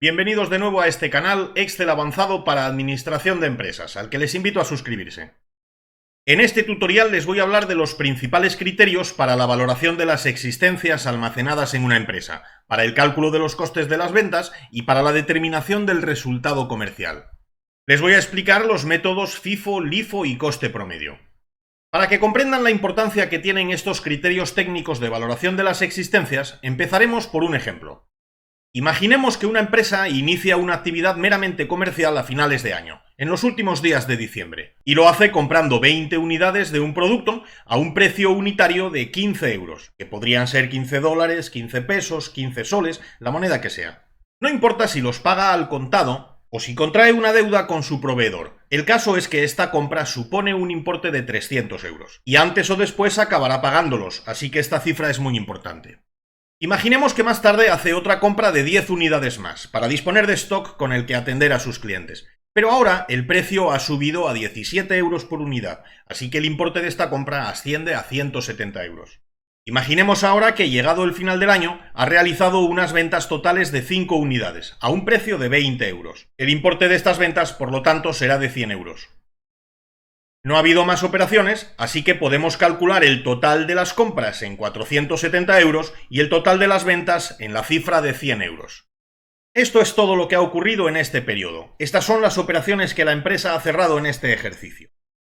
Bienvenidos de nuevo a este canal Excel avanzado para administración de empresas, al que les invito a suscribirse. En este tutorial les voy a hablar de los principales criterios para la valoración de las existencias almacenadas en una empresa, para el cálculo de los costes de las ventas y para la determinación del resultado comercial. Les voy a explicar los métodos FIFO, LIFO y coste promedio. Para que comprendan la importancia que tienen estos criterios técnicos de valoración de las existencias, empezaremos por un ejemplo. Imaginemos que una empresa inicia una actividad meramente comercial a finales de año, en los últimos días de diciembre, y lo hace comprando 20 unidades de un producto a un precio unitario de 15 euros, que podrían ser 15 dólares, 15 pesos, 15 soles, la moneda que sea. No importa si los paga al contado o si contrae una deuda con su proveedor. El caso es que esta compra supone un importe de 300 euros, y antes o después acabará pagándolos, así que esta cifra es muy importante. Imaginemos que más tarde hace otra compra de 10 unidades más, para disponer de stock con el que atender a sus clientes. Pero ahora el precio ha subido a 17 euros por unidad, así que el importe de esta compra asciende a 170 euros. Imaginemos ahora que llegado el final del año ha realizado unas ventas totales de 5 unidades, a un precio de 20 euros. El importe de estas ventas, por lo tanto, será de 100 euros. No ha habido más operaciones, así que podemos calcular el total de las compras en 470 euros y el total de las ventas en la cifra de 100 euros. Esto es todo lo que ha ocurrido en este periodo. Estas son las operaciones que la empresa ha cerrado en este ejercicio.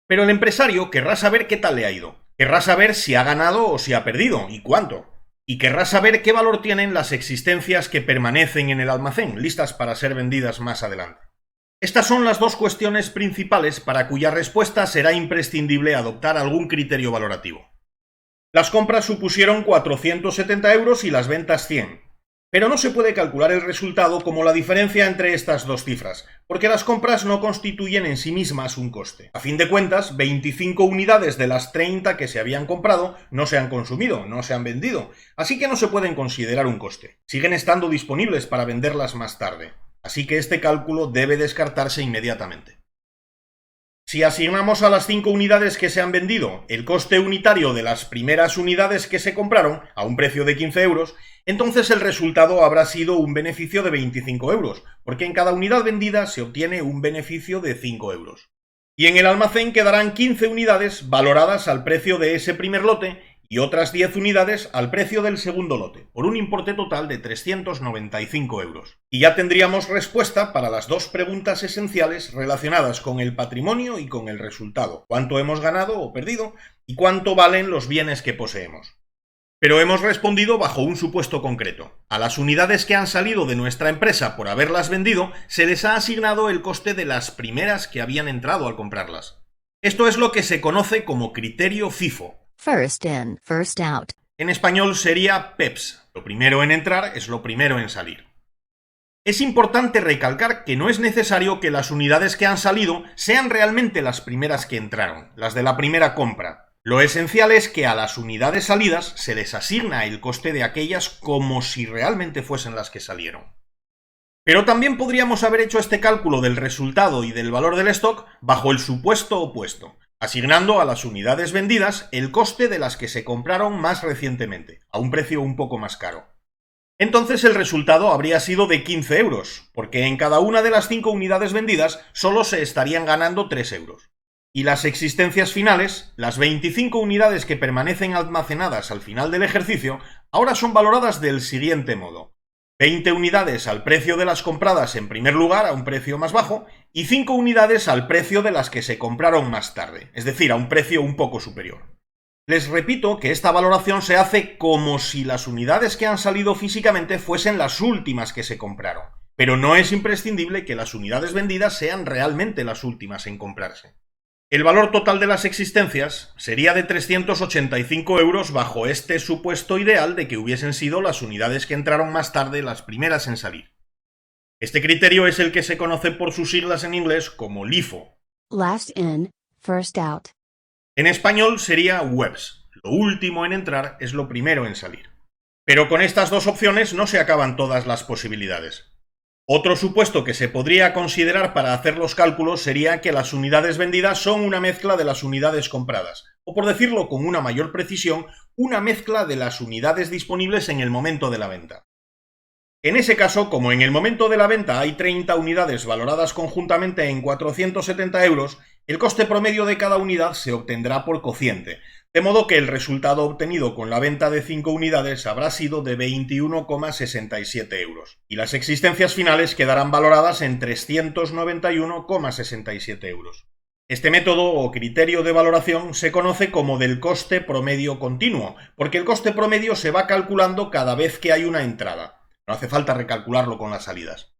Pero el empresario querrá saber qué tal le ha ido. Querrá saber si ha ganado o si ha perdido y cuánto. Y querrá saber qué valor tienen las existencias que permanecen en el almacén, listas para ser vendidas más adelante. Estas son las dos cuestiones principales para cuya respuesta será imprescindible adoptar algún criterio valorativo. Las compras supusieron 470 euros y las ventas 100. Pero no se puede calcular el resultado como la diferencia entre estas dos cifras, porque las compras no constituyen en sí mismas un coste. A fin de cuentas, 25 unidades de las 30 que se habían comprado no se han consumido, no se han vendido, así que no se pueden considerar un coste. Siguen estando disponibles para venderlas más tarde. Así que este cálculo debe descartarse inmediatamente. Si asignamos a las 5 unidades que se han vendido el coste unitario de las primeras unidades que se compraron a un precio de 15 euros, entonces el resultado habrá sido un beneficio de 25 euros, porque en cada unidad vendida se obtiene un beneficio de 5 euros. Y en el almacén quedarán 15 unidades valoradas al precio de ese primer lote y otras 10 unidades al precio del segundo lote, por un importe total de 395 euros. Y ya tendríamos respuesta para las dos preguntas esenciales relacionadas con el patrimonio y con el resultado: cuánto hemos ganado o perdido y cuánto valen los bienes que poseemos. Pero hemos respondido bajo un supuesto concreto. A las unidades que han salido de nuestra empresa por haberlas vendido, se les ha asignado el coste de las primeras que habían entrado al comprarlas. Esto es lo que se conoce como criterio FIFO. First in, first out. En español sería PEPS. Lo primero en entrar es lo primero en salir. Es importante recalcar que no es necesario que las unidades que han salido sean realmente las primeras que entraron, las de la primera compra. Lo esencial es que a las unidades salidas se les asigna el coste de aquellas como si realmente fuesen las que salieron. Pero también podríamos haber hecho este cálculo del resultado y del valor del stock bajo el supuesto opuesto, asignando a las unidades vendidas el coste de las que se compraron más recientemente, a un precio un poco más caro. Entonces el resultado habría sido de 15 euros, porque en cada una de las 5 unidades vendidas solo se estarían ganando 3 euros. Y las existencias finales, las 25 unidades que permanecen almacenadas al final del ejercicio, ahora son valoradas del siguiente modo: 20 unidades al precio de las compradas en primer lugar, a un precio más bajo, y 5 unidades al precio de las que se compraron más tarde, es decir, a un precio un poco superior. Les repito que esta valoración se hace como si las unidades que han salido físicamente fuesen las últimas que se compraron, pero no es imprescindible que las unidades vendidas sean realmente las últimas en comprarse. El valor total de las existencias sería de 385 euros bajo este supuesto ideal de que hubiesen sido las unidades que entraron más tarde las primeras en salir. Este criterio es el que se conoce por sus siglas en inglés como LIFO. Last in, first out. En español sería WEBS. Lo último en entrar es lo primero en salir. Pero con estas dos opciones no se acaban todas las posibilidades. Otro supuesto que se podría considerar para hacer los cálculos sería que las unidades vendidas son una mezcla de las unidades compradas, o por decirlo con una mayor precisión, una mezcla de las unidades disponibles en el momento de la venta. En ese caso, como en el momento de la venta hay 30 unidades valoradas conjuntamente en 470 euros, el coste promedio de cada unidad se obtendrá por cociente, de modo que el resultado obtenido con la venta de 5 unidades habrá sido de 21,67 euros, y las existencias finales quedarán valoradas en 391,67 euros. Este método o criterio de valoración se conoce como del coste promedio continuo, porque el coste promedio se va calculando cada vez que hay una entrada. No hace falta recalcularlo con las salidas.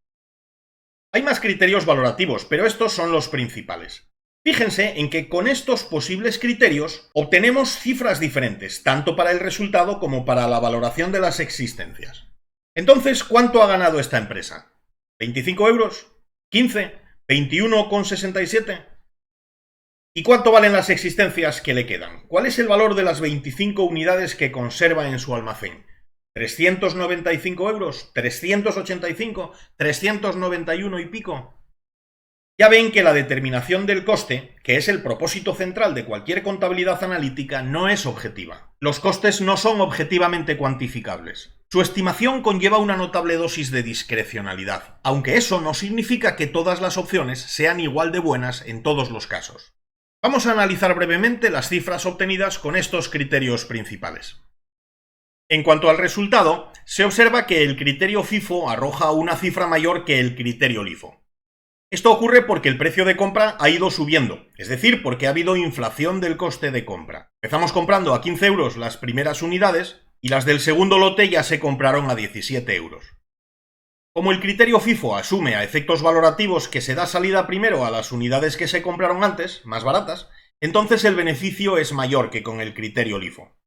Hay más criterios valorativos, pero estos son los principales. Fíjense en que con estos posibles criterios obtenemos cifras diferentes, tanto para el resultado como para la valoración de las existencias. Entonces, ¿cuánto ha ganado esta empresa? ¿25 euros? ¿15? ¿21,67? ¿Y cuánto valen las existencias que le quedan? ¿Cuál es el valor de las 25 unidades que conserva en su almacén? ¿395 euros? ¿385? ¿391 y pico? Ya ven que la determinación del coste, que es el propósito central de cualquier contabilidad analítica, no es objetiva. Los costes no son objetivamente cuantificables. Su estimación conlleva una notable dosis de discrecionalidad, aunque eso no significa que todas las opciones sean igual de buenas en todos los casos. Vamos a analizar brevemente las cifras obtenidas con estos criterios principales. En cuanto al resultado, se observa que el criterio FIFO arroja una cifra mayor que el criterio LIFO. Esto ocurre porque el precio de compra ha ido subiendo, es decir, porque ha habido inflación del coste de compra. Empezamos comprando a 15 euros las primeras unidades y las del segundo lote ya se compraron a 17 euros. Como el criterio FIFO asume a efectos valorativos que se da salida primero a las unidades que se compraron antes, más baratas, entonces el beneficio es mayor que con el criterio LIFO.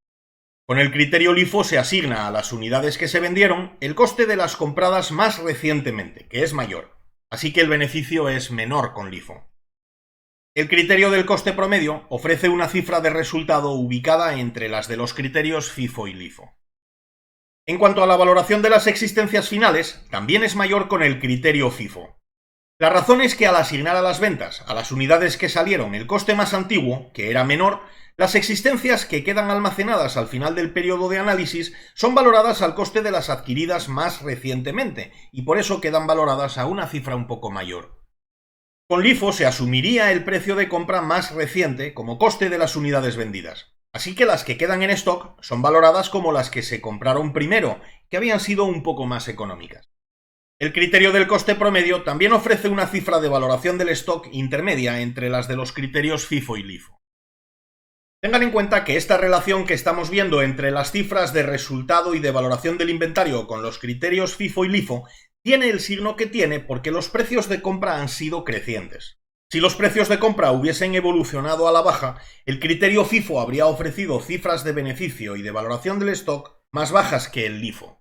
Con el criterio LIFO se asigna a las unidades que se vendieron el coste de las compradas más recientemente, que es mayor, así que el beneficio es menor con LIFO. El criterio del coste promedio ofrece una cifra de resultado ubicada entre las de los criterios FIFO y LIFO. En cuanto a la valoración de las existencias finales, también es mayor con el criterio FIFO. La razón es que al asignar a las ventas a las unidades que salieron el coste más antiguo, que era menor, las existencias que quedan almacenadas al final del periodo de análisis son valoradas al coste de las adquiridas más recientemente, y por eso quedan valoradas a una cifra un poco mayor. Con LIFO se asumiría el precio de compra más reciente como coste de las unidades vendidas, así que las que quedan en stock son valoradas como las que se compraron primero, que habían sido un poco más económicas. El criterio del coste promedio también ofrece una cifra de valoración del stock intermedia entre las de los criterios FIFO y LIFO. Tengan en cuenta que esta relación que estamos viendo entre las cifras de resultado y de valoración del inventario con los criterios FIFO y LIFO tiene el signo que tiene porque los precios de compra han sido crecientes. Si los precios de compra hubiesen evolucionado a la baja, el criterio FIFO habría ofrecido cifras de beneficio y de valoración del stock más bajas que el LIFO.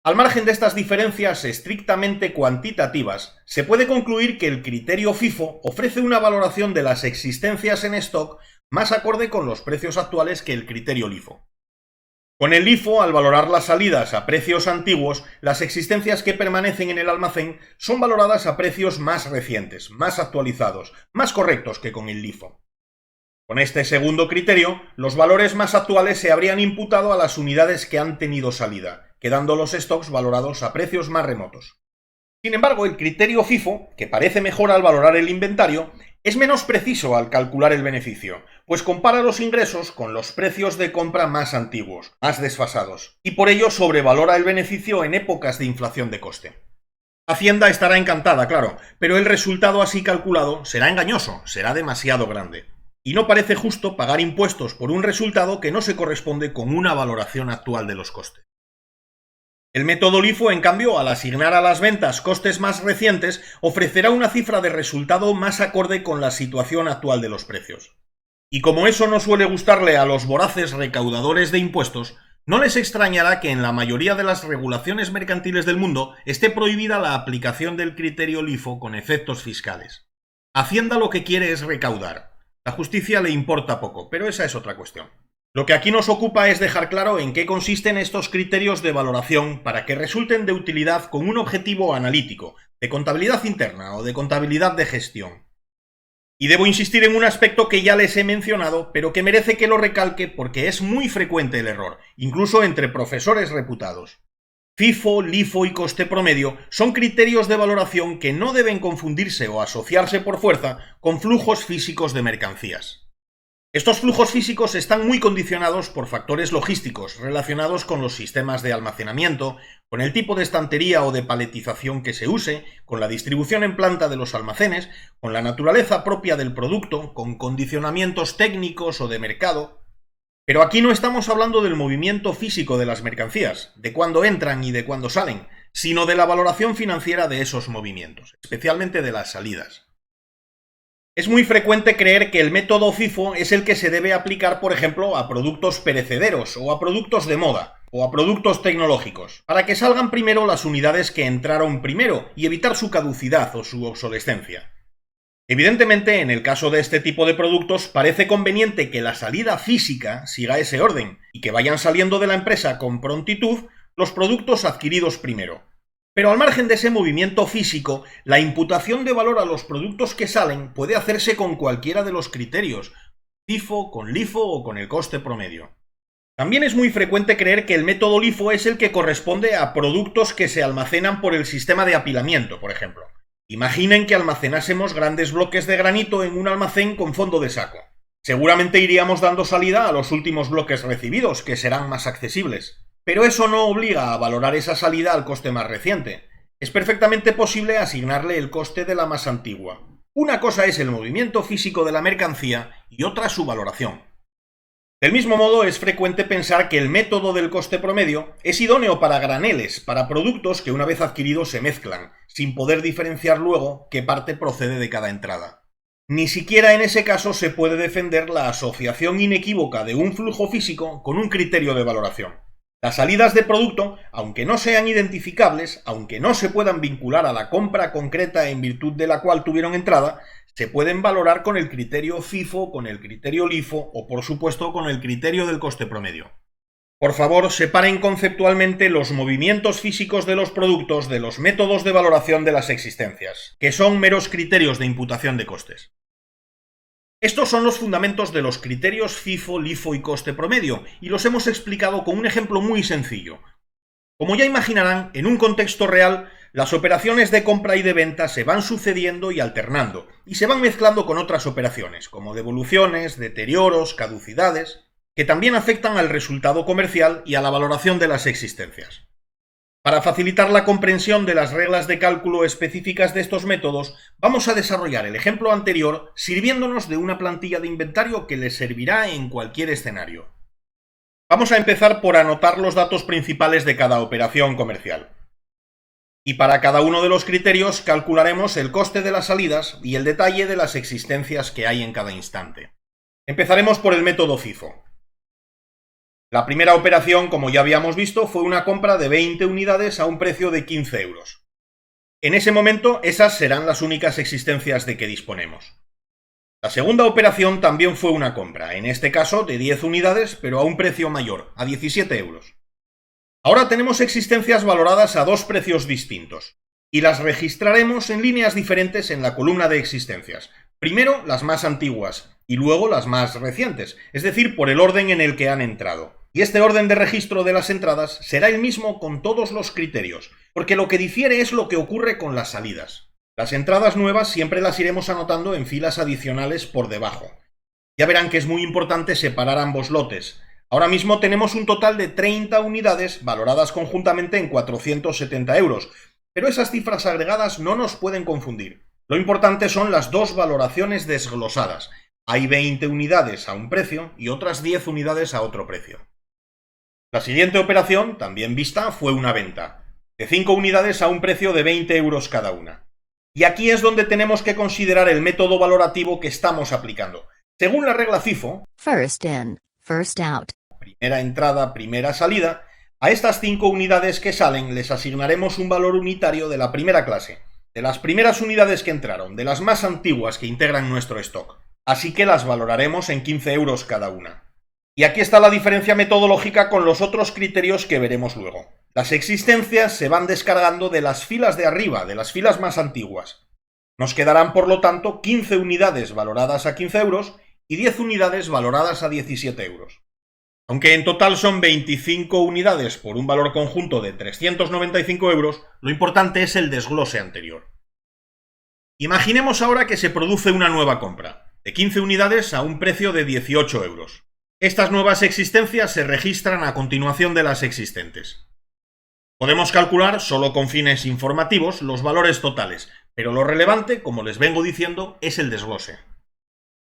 Al margen de estas diferencias estrictamente cuantitativas, se puede concluir que el criterio FIFO ofrece una valoración de las existencias en stock más acorde con los precios actuales que el criterio LIFO. Con el LIFO, al valorar las salidas a precios antiguos, las existencias que permanecen en el almacén son valoradas a precios más recientes, más actualizados, más correctos que con el LIFO. Con este segundo criterio, los valores más actuales se habrían imputado a las unidades que han tenido salida, quedando los stocks valorados a precios más remotos. Sin embargo, el criterio FIFO, que parece mejor al valorar el inventario, es menos preciso al calcular el beneficio, pues compara los ingresos con los precios de compra más antiguos, más desfasados, y por ello sobrevalora el beneficio en épocas de inflación de coste. Hacienda estará encantada, claro, pero el resultado así calculado será engañoso, será demasiado grande. Y no parece justo pagar impuestos por un resultado que no se corresponde con una valoración actual de los costes. El método LIFO, en cambio, al asignar a las ventas costes más recientes, ofrecerá una cifra de resultado más acorde con la situación actual de los precios. Y como eso no suele gustarle a los voraces recaudadores de impuestos, no les extrañará que en la mayoría de las regulaciones mercantiles del mundo esté prohibida la aplicación del criterio LIFO con efectos fiscales. Hacienda lo que quiere es recaudar. La justicia le importa poco, pero esa es otra cuestión. Lo que aquí nos ocupa es dejar claro en qué consisten estos criterios de valoración para que resulten de utilidad con un objetivo analítico, de contabilidad interna o de contabilidad de gestión. Y debo insistir en un aspecto que ya les he mencionado, pero que merece que lo recalque porque es muy frecuente el error, incluso entre profesores reputados. FIFO, LIFO y coste promedio son criterios de valoración que no deben confundirse o asociarse por fuerza con flujos físicos de mercancías. Estos flujos físicos están muy condicionados por factores logísticos relacionados con los sistemas de almacenamiento, con el tipo de estantería o de paletización que se use, con la distribución en planta de los almacenes, con la naturaleza propia del producto, con condicionamientos técnicos o de mercado. Pero aquí no estamos hablando del movimiento físico de las mercancías, de cuándo entran y de cuándo salen, sino de la valoración financiera de esos movimientos, especialmente de las salidas. Es muy frecuente creer que el método FIFO es el que se debe aplicar, por ejemplo, a productos perecederos o a productos de moda o a productos tecnológicos, para que salgan primero las unidades que entraron primero y evitar su caducidad o su obsolescencia. Evidentemente, en el caso de este tipo de productos, parece conveniente que la salida física siga ese orden y que vayan saliendo de la empresa con prontitud los productos adquiridos primero. Pero al margen de ese movimiento físico, la imputación de valor a los productos que salen puede hacerse con cualquiera de los criterios, FIFO, con LIFO o con el coste promedio. También es muy frecuente creer que el método LIFO es el que corresponde a productos que se almacenan por el sistema de apilamiento, por ejemplo. Imaginen que almacenásemos grandes bloques de granito en un almacén con fondo de saco. Seguramente iríamos dando salida a los últimos bloques recibidos, que serán más accesibles. Pero eso no obliga a valorar esa salida al coste más reciente. Es perfectamente posible asignarle el coste de la más antigua. Una cosa es el movimiento físico de la mercancía y otra su valoración. Del mismo modo, es frecuente pensar que el método del coste promedio es idóneo para graneles, para productos que una vez adquiridos se mezclan, sin poder diferenciar luego qué parte procede de cada entrada. Ni siquiera en ese caso se puede defender la asociación inequívoca de un flujo físico con un criterio de valoración. Las salidas de producto, aunque no sean identificables, aunque no se puedan vincular a la compra concreta en virtud de la cual tuvieron entrada, se pueden valorar con el criterio FIFO, con el criterio LIFO o, por supuesto, con el criterio del coste promedio. Por favor, separen conceptualmente los movimientos físicos de los productos de los métodos de valoración de las existencias, que son meros criterios de imputación de costes. Estos son los fundamentos de los criterios FIFO, LIFO y coste promedio, y los hemos explicado con un ejemplo muy sencillo. Como ya imaginarán, en un contexto real, las operaciones de compra y de venta se van sucediendo y alternando, y se van mezclando con otras operaciones, como devoluciones, deterioros, caducidades, que también afectan al resultado comercial y a la valoración de las existencias. Para facilitar la comprensión de las reglas de cálculo específicas de estos métodos, vamos a desarrollar el ejemplo anterior sirviéndonos de una plantilla de inventario que les servirá en cualquier escenario. Vamos a empezar por anotar los datos principales de cada operación comercial. Y para cada uno de los criterios calcularemos el coste de las salidas y el detalle de las existencias que hay en cada instante. Empezaremos por el método FIFO. La primera operación, como ya habíamos visto, fue una compra de 20 unidades a un precio de 15 euros. En ese momento, esas serán las únicas existencias de que disponemos. La segunda operación también fue una compra, en este caso de 10 unidades, pero a un precio mayor, a 17 euros. Ahora tenemos existencias valoradas a dos precios distintos, y las registraremos en líneas diferentes en la columna de existencias. Primero las más antiguas, y luego las más recientes, es decir, por el orden en el que han entrado. Y este orden de registro de las entradas será el mismo con todos los criterios, porque lo que difiere es lo que ocurre con las salidas. Las entradas nuevas siempre las iremos anotando en filas adicionales por debajo. Ya verán que es muy importante separar ambos lotes. Ahora mismo tenemos un total de 30 unidades valoradas conjuntamente en 470 euros, pero esas cifras agregadas no nos pueden confundir. Lo importante son las dos valoraciones desglosadas. Hay 20 unidades a un precio y otras 10 unidades a otro precio. La siguiente operación, también vista, fue una venta, de 5 unidades a un precio de 20 euros cada una. Y aquí es donde tenemos que considerar el método valorativo que estamos aplicando. Según la regla FIFO, First in, first out. Primera entrada, primera salida, a estas 5 unidades que salen les asignaremos un valor unitario de la primera clase, de las primeras unidades que entraron, de las más antiguas que integran nuestro stock. Así que las valoraremos en 15 euros cada una. Y aquí está la diferencia metodológica con los otros criterios que veremos luego. Las existencias se van descargando de las filas de arriba, de las filas más antiguas. Nos quedarán, por lo tanto, 15 unidades valoradas a 15 euros y 10 unidades valoradas a 17 euros. Aunque en total son 25 unidades por un valor conjunto de 395 euros, lo importante es el desglose anterior. Imaginemos ahora que se produce una nueva compra, de 15 unidades a un precio de 18 euros. Estas nuevas existencias se registran a continuación de las existentes. Podemos calcular, solo con fines informativos, los valores totales, pero lo relevante, como les vengo diciendo, es el desglose.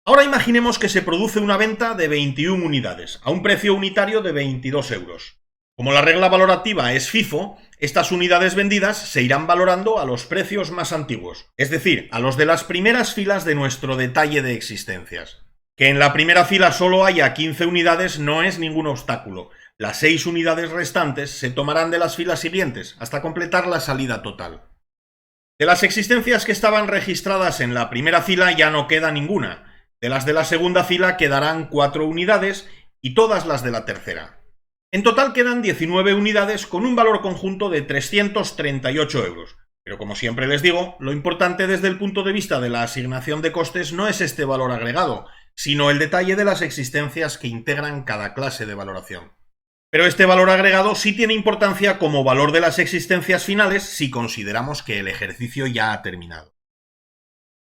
Ahora imaginemos que se produce una venta de 21 unidades, a un precio unitario de 22 euros. Como la regla valorativa es FIFO, estas unidades vendidas se irán valorando a los precios más antiguos, es decir, a los de las primeras filas de nuestro detalle de existencias. Que en la primera fila solo haya 15 unidades no es ningún obstáculo. Las 6 unidades restantes se tomarán de las filas siguientes, hasta completar la salida total. De las existencias que estaban registradas en la primera fila ya no queda ninguna. De las de la segunda fila quedarán 4 unidades y todas las de la tercera. En total quedan 19 unidades con un valor conjunto de 338 euros. Pero como siempre les digo, lo importante desde el punto de vista de la asignación de costes no es este valor agregado, sino el detalle de las existencias que integran cada clase de valoración. Pero este valor agregado sí tiene importancia como valor de las existencias finales si consideramos que el ejercicio ya ha terminado.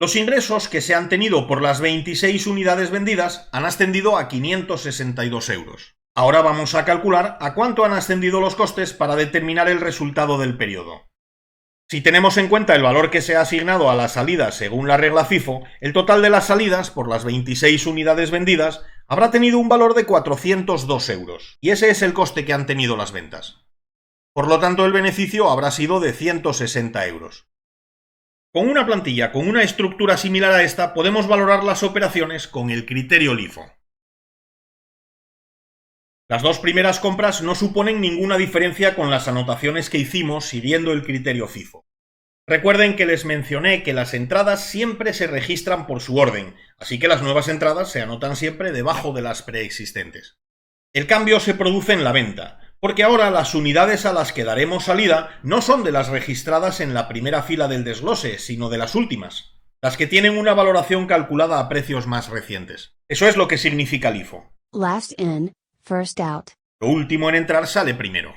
Los ingresos que se han tenido por las 26 unidades vendidas han ascendido a 562 euros. Ahora vamos a calcular a cuánto han ascendido los costes para determinar el resultado del periodo. Si tenemos en cuenta el valor que se ha asignado a las salidas según la regla FIFO, el total de las salidas por las 26 unidades vendidas habrá tenido un valor de 402 euros, y ese es el coste que han tenido las ventas. Por lo tanto, el beneficio habrá sido de 160 euros. Con una plantilla con una estructura similar a esta, podemos valorar las operaciones con el criterio LIFO. Las dos primeras compras no suponen ninguna diferencia con las anotaciones que hicimos siguiendo el criterio FIFO. Recuerden que les mencioné que las entradas siempre se registran por su orden, así que las nuevas entradas se anotan siempre debajo de las preexistentes. El cambio se produce en la venta, porque ahora las unidades a las que daremos salida no son de las registradas en la primera fila del desglose, sino de las últimas, las que tienen una valoración calculada a precios más recientes. Eso es lo que significa LIFO. Last in, first out. Lo último en entrar sale primero.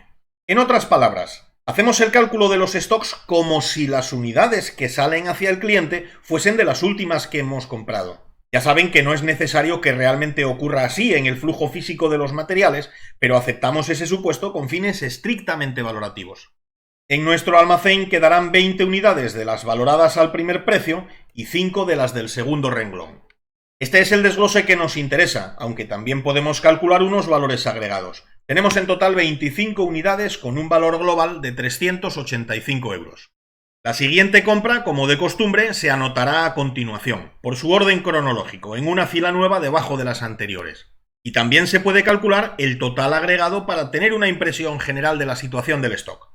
En otras palabras, hacemos el cálculo de los stocks como si las unidades que salen hacia el cliente fuesen de las últimas que hemos comprado. Ya saben que no es necesario que realmente ocurra así en el flujo físico de los materiales, pero aceptamos ese supuesto con fines estrictamente valorativos. En nuestro almacén quedarán 20 unidades de las valoradas al primer precio y 5 de las del segundo renglón. Este es el desglose que nos interesa, aunque también podemos calcular unos valores agregados. Tenemos en total 25 unidades con un valor global de 385 euros. La siguiente compra, como de costumbre, se anotará a continuación, por su orden cronológico, en una fila nueva debajo de las anteriores. Y también se puede calcular el total agregado para tener una impresión general de la situación del stock.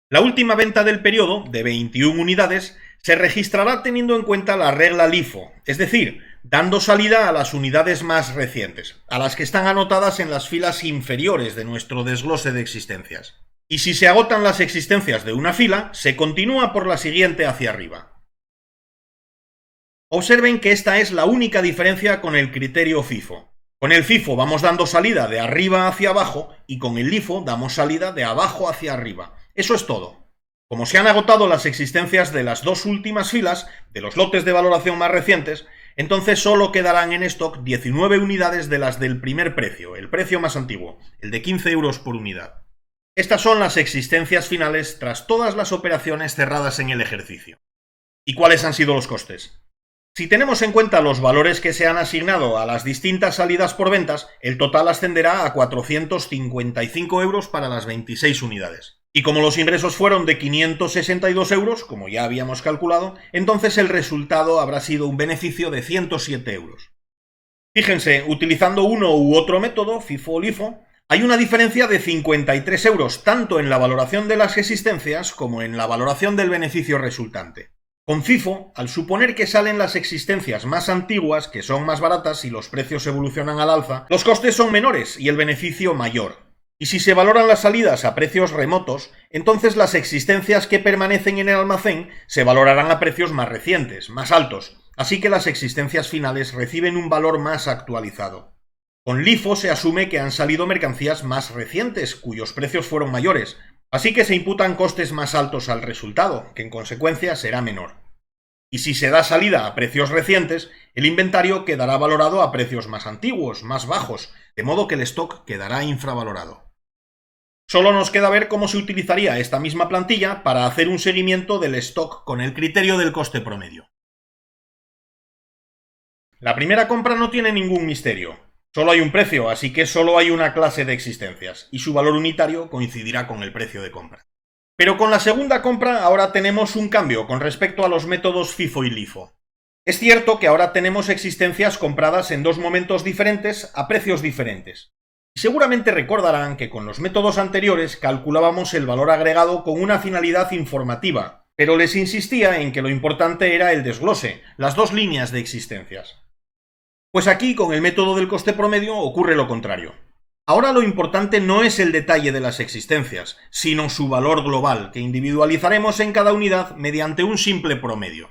La última venta del periodo, de 21 unidades, se registrará teniendo en cuenta la regla LIFO, es decir, dando salida a las unidades más recientes, a las que están anotadas en las filas inferiores de nuestro desglose de existencias. Y si se agotan las existencias de una fila, se continúa por la siguiente hacia arriba. Observen que esta es la única diferencia con el criterio FIFO. Con el FIFO vamos dando salida de arriba hacia abajo y con el LIFO damos salida de abajo hacia arriba. Eso es todo. Como se han agotado las existencias de las dos últimas filas, de los lotes de valoración más recientes, entonces solo quedarán en stock 19 unidades de las del primer precio, el precio más antiguo, el de 15 euros por unidad. Estas son las existencias finales tras todas las operaciones cerradas en el ejercicio. ¿Y cuáles han sido los costes? Si tenemos en cuenta los valores que se han asignado a las distintas salidas por ventas, el total ascenderá a 455 euros para las 26 unidades. Y como los ingresos fueron de 562 euros, como ya habíamos calculado, entonces el resultado habrá sido un beneficio de 107 euros. Fíjense, utilizando uno u otro método, FIFO o LIFO, hay una diferencia de 53 euros tanto en la valoración de las existencias como en la valoración del beneficio resultante. Con FIFO, al suponer que salen las existencias más antiguas, que son más baratas y los precios evolucionan al alza, los costes son menores y el beneficio mayor. Y si se valoran las salidas a precios remotos, entonces las existencias que permanecen en el almacén se valorarán a precios más recientes, más altos, así que las existencias finales reciben un valor más actualizado. Con LIFO se asume que han salido mercancías más recientes, cuyos precios fueron mayores, así que se imputan costes más altos al resultado, que en consecuencia será menor. Y si se da salida a precios recientes, el inventario quedará valorado a precios más antiguos, más bajos, de modo que el stock quedará infravalorado. Solo nos queda ver cómo se utilizaría esta misma plantilla para hacer un seguimiento del stock con el criterio del coste promedio. La primera compra no tiene ningún misterio. Solo hay un precio, así que solo hay una clase de existencias, y su valor unitario coincidirá con el precio de compra. Pero con la segunda compra ahora tenemos un cambio con respecto a los métodos FIFO y LIFO. Es cierto que ahora tenemos existencias compradas en dos momentos diferentes a precios diferentes. Y seguramente recordarán que con los métodos anteriores calculábamos el valor agregado con una finalidad informativa, pero les insistía en que lo importante era el desglose, las dos líneas de existencias. Pues aquí, con el método del coste promedio, ocurre lo contrario. Ahora lo importante no es el detalle de las existencias, sino su valor global, que individualizaremos en cada unidad mediante un simple promedio.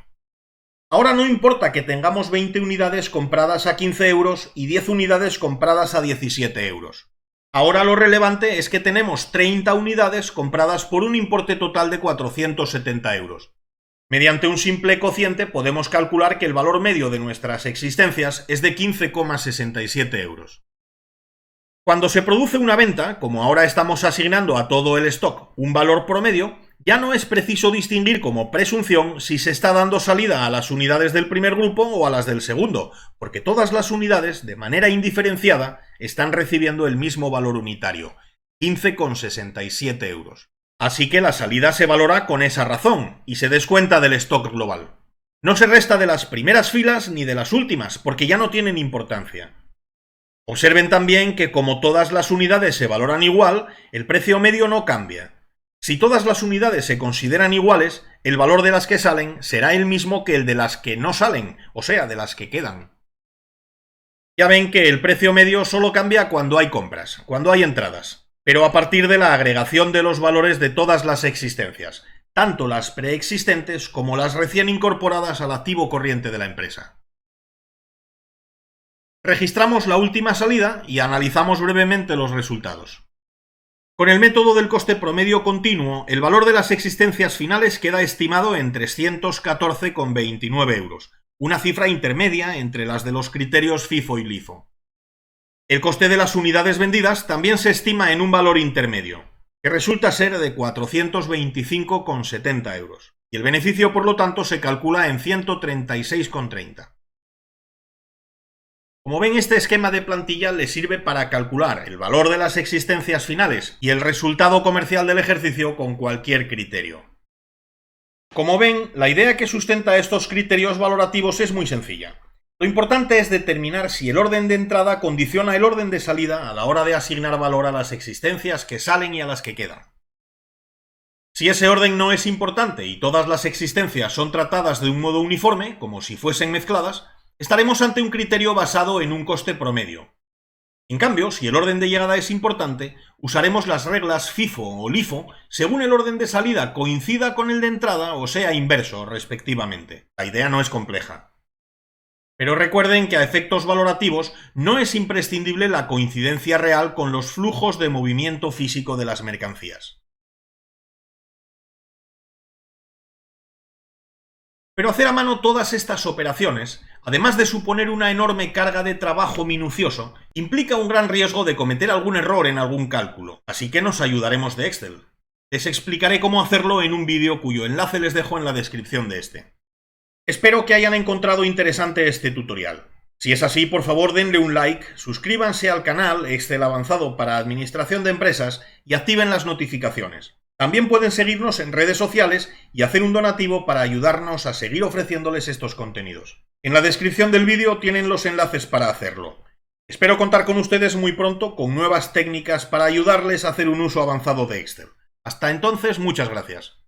Ahora no importa que tengamos 20 unidades compradas a 15 euros y 10 unidades compradas a 17 euros. Ahora lo relevante es que tenemos 30 unidades compradas por un importe total de 470 euros. Mediante un simple cociente podemos calcular que el valor medio de nuestras existencias es de 15,67 euros. Cuando se produce una venta, como ahora estamos asignando a todo el stock un valor promedio, ya no es preciso distinguir como presunción si se está dando salida a las unidades del primer grupo o a las del segundo, porque todas las unidades, de manera indiferenciada, están recibiendo el mismo valor unitario, 15,67 euros. Así que la salida se valora con esa razón y se descuenta del stock global. No se resta de las primeras filas ni de las últimas, porque ya no tienen importancia. Observen también que como todas las unidades se valoran igual, el precio medio no cambia. Si todas las unidades se consideran iguales, el valor de las que salen será el mismo que el de las que no salen, o sea, de las que quedan. Ya ven que el precio medio solo cambia cuando hay compras, cuando hay entradas, pero a partir de la agregación de los valores de todas las existencias, tanto las preexistentes como las recién incorporadas al activo corriente de la empresa. Registramos la última salida y analizamos brevemente los resultados. Con el método del coste promedio continuo, el valor de las existencias finales queda estimado en 314,29 euros, una cifra intermedia entre las de los criterios FIFO y LIFO. El coste de las unidades vendidas también se estima en un valor intermedio, que resulta ser de 425,70 euros, y el beneficio por lo tanto se calcula en 136,30. Como ven, este esquema de plantilla le sirve para calcular el valor de las existencias finales y el resultado comercial del ejercicio con cualquier criterio. Como ven, la idea que sustenta estos criterios valorativos es muy sencilla. Lo importante es determinar si el orden de entrada condiciona el orden de salida a la hora de asignar valor a las existencias que salen y a las que quedan. Si ese orden no es importante y todas las existencias son tratadas de un modo uniforme, como si fuesen mezcladas, estaremos ante un criterio basado en un coste promedio. En cambio, si el orden de llegada es importante, usaremos las reglas FIFO o LIFO según el orden de salida coincida con el de entrada o sea inverso, respectivamente. La idea no es compleja. Pero recuerden que a efectos valorativos no es imprescindible la coincidencia real con los flujos de movimiento físico de las mercancías. Pero hacer a mano todas estas operaciones, además de suponer una enorme carga de trabajo minucioso, implica un gran riesgo de cometer algún error en algún cálculo, así que nos ayudaremos de Excel. Les explicaré cómo hacerlo en un vídeo cuyo enlace les dejo en la descripción de este. Espero que hayan encontrado interesante este tutorial. Si es así, por favor denle un like, suscríbanse al canal Excel Avanzado para Administración de Empresas y activen las notificaciones. También pueden seguirnos en redes sociales y hacer un donativo para ayudarnos a seguir ofreciéndoles estos contenidos. En la descripción del vídeo tienen los enlaces para hacerlo. Espero contar con ustedes muy pronto con nuevas técnicas para ayudarles a hacer un uso avanzado de Excel. Hasta entonces, muchas gracias.